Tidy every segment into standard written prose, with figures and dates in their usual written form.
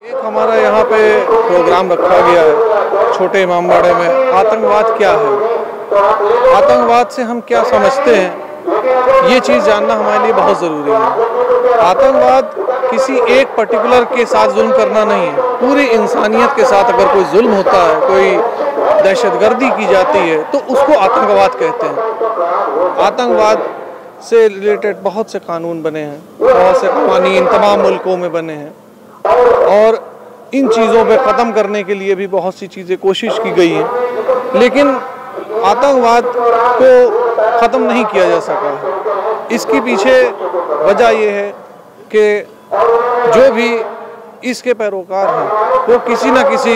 एक हमारा यहाँ पे प्रोग्राम रखा गया है छोटे इमामबाड़े में, आतंकवाद क्या है, आतंकवाद से हम क्या समझते हैं, ये चीज़ जानना हमारे लिए बहुत ज़रूरी है। आतंकवाद किसी एक पर्टिकुलर के साथ जुल्म करना नहीं है, पूरी इंसानियत के साथ अगर कोई जुल्म होता है, कोई दहशतगर्दी की जाती है तो उसको आतंकवाद कहते हैं। आतंकवाद से रिलेटेड बहुत से कानून बने हैं, बहुत से कानून तमाम मुल्कों में बने हैं और इन चीज़ों पे ख़त्म करने के लिए भी बहुत सी चीज़ें कोशिश की गई हैं, लेकिन आतंकवाद को ख़त्म नहीं किया जा सका है। इसके पीछे वजह यह है कि जो भी इसके पैरोकार हैं वो किसी न किसी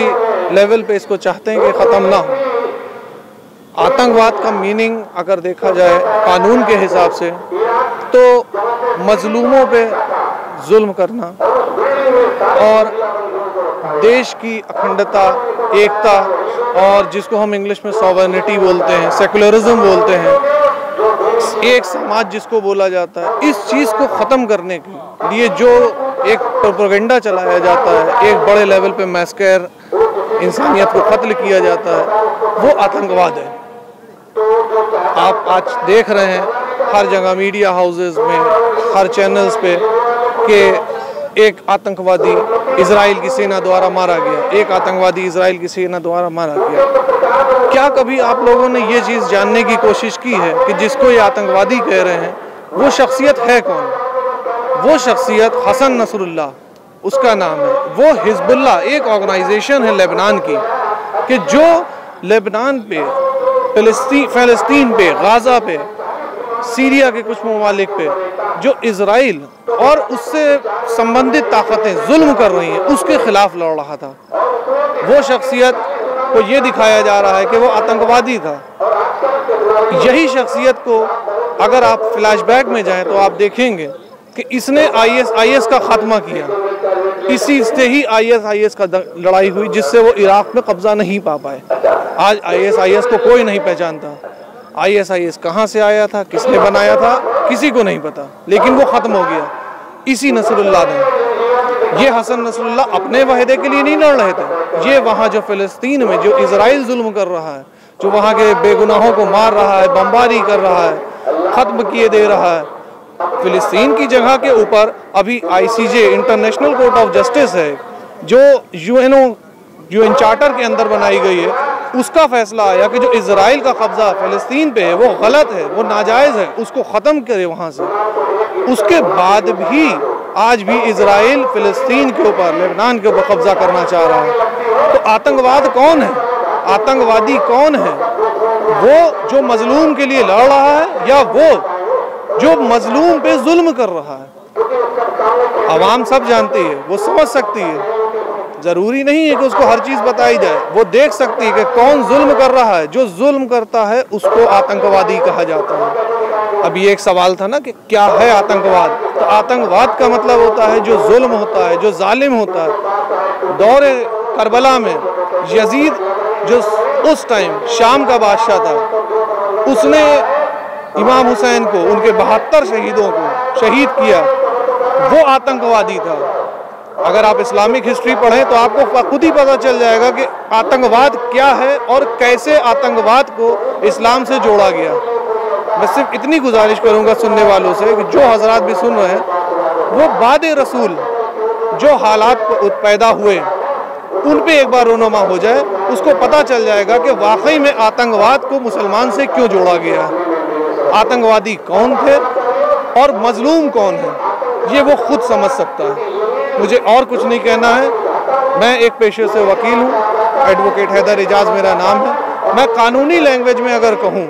लेवल पे इसको चाहते हैं कि ख़त्म ना हो। आतंकवाद का मीनिंग अगर देखा जाए कानून के हिसाब से तो मजलूमों पे जुल्म करना और देश की अखंडता, एकता और जिसको हम इंग्लिश में सॉवरेनिटी बोलते हैं, सेकुलरिज्म बोलते हैं, एक समाज जिसको बोला जाता है, इस चीज़ को ख़त्म करने के लिए जो एक प्रोपेगेंडा चलाया जाता है, एक बड़े लेवल पे मैस्कर इंसानियत को कत्ल किया जाता है, वो आतंकवाद है। आप आज देख रहे हैं हर जगह मीडिया हाउसेस में, हर चैनल्स पे कि एक आतंकवादी इजराइल की सेना द्वारा मारा गया, एक आतंकवादी इजराइल की सेना द्वारा मारा गया। क्या कभी आप लोगों ने ये चीज़ जानने की कोशिश की है कि जिसको ये आतंकवादी कह रहे हैं वो शख्सियत है कौन? वो शख्सियत हसन नसरुल्लाह उसका नाम है। वो हिजबुल्लाह एक ऑर्गेनाइजेशन है लेबनान की कि जो लेबनान पे, फ़लस्तीन पे, गाज़ा पे, सीरिया के कुछ ममालिक पे जो इजराइल और उससे संबंधित ताकतें जुल्म कर रही हैं उसके खिलाफ लड़ रहा था। वो शख्सियत को ये दिखाया जा रहा है कि वो आतंकवादी था। यही शख्सियत को अगर आप फ्लैशबैक में जाएं तो आप देखेंगे कि इसने IS का खात्मा किया, इसी से ही IS का लड़ाई हुई जिससे वो इराक़ में कब्जा नहीं पा पाए। आज IS को कोई नहीं पहचानता। IS कहाँ से आया था, किसने बनाया था, किसी को नहीं पता, लेकिन वो ख़त्म हो गया इसी नसरुल्लाह ने। ये हसन नसरुल्लाह अपने वाहिदे के लिए नहीं लड़ रहे थे, ये वहाँ जो फ़लस्तीन में जो इजराइल जुल्म कर रहा है, जो वहाँ के बेगुनाहों को मार रहा है, बमबारी कर रहा है, ख़त्म किए दे रहा है, फ़लस्तीन की जगह के ऊपर अभी ICJ international court of justice है जो UN चार्टर के अंदर बनाई गई है, उसका फैसला आया कि जो इजराइल का कब्जा फ़लस्तीन पे है वो गलत है, वो नाजायज़ है, उसको ख़त्म करे वहाँ से। उसके बाद भी आज भी इजराइल फ़लस्तीन के ऊपर, लेबनान के ऊपर कब्जा करना चाह रहा है। तो आतंकवाद कौन है, आतंकवादी कौन है? वो जो मजलूम के लिए लड़ रहा है या वो जो मजलूम पे जुल्म कर रहा है? आवाम सब जानती है, वो समझ सकती है, ज़रूरी नहीं है कि उसको हर चीज़ बताई जाए। वो देख सकती है कि कौन जुल्म कर रहा है, जो जुल्म करता है उसको आतंकवादी कहा जाता है। अभी एक सवाल था ना कि क्या है आतंकवाद, तो आतंकवाद का मतलब होता है जो जुल्म होता है, जो जालिम होता है। दौरे करबला में यजीद जो उस टाइम शाम का बादशाह था, उसने इमाम हुसैन को, उनके 72 शहीदों को शहीद किया, वो आतंकवादी था। अगर आप इस्लामिक हिस्ट्री पढ़ें तो आपको खुद ही पता चल जाएगा कि आतंकवाद क्या है और कैसे आतंकवाद को इस्लाम से जोड़ा गया। मैं सिर्फ इतनी गुजारिश करूंगा सुनने वालों से कि जो हजरात भी सुन रहे हैं वो बाद रसूल जो हालात पैदा हुए उन पे एक बार रोनुमा हो जाए, उसको पता चल जाएगा कि वाकई में आतंकवाद को मुसलमान से क्यों जोड़ा गया, आतंकवादी कौन थे और मजलूम कौन है, ये वो खुद समझ सकता है। मुझे और कुछ नहीं कहना है। मैं एक पेशे से वकील हूँ, एडवोकेट हैदर एजाज मेरा नाम है। मैं कानूनी लैंग्वेज में अगर कहूँ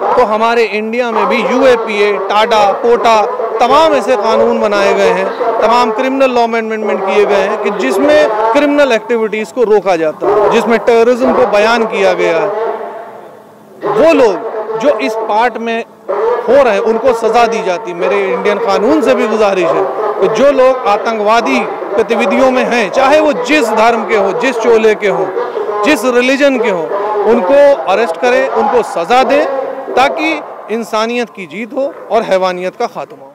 तो हमारे इंडिया में भी UAPA, टाडा, पोटा तमाम ऐसे कानून बनाए गए हैं, तमाम क्रिमिनल लॉ में अमेंडमेंट किए गए हैं कि जिसमें क्रिमिनल एक्टिविटीज़ को रोका जाता है, जिसमें टेररिज्म को बयान किया गया है। वो लोग जो इस पार्ट में हो रहे हैं उनको सज़ा दी जाती। मेरे इंडियन कानून से भी गुजारिश है कि जो लोग आतंकवादी गतिविधियों में हैं, चाहे वो जिस धर्म के हो, जिस चोले के हो, जिस रिलीजन के हो, उनको अरेस्ट करें, उनको सज़ा दें ताकि इंसानियत की जीत हो और हैवानियत का खात्मा हो।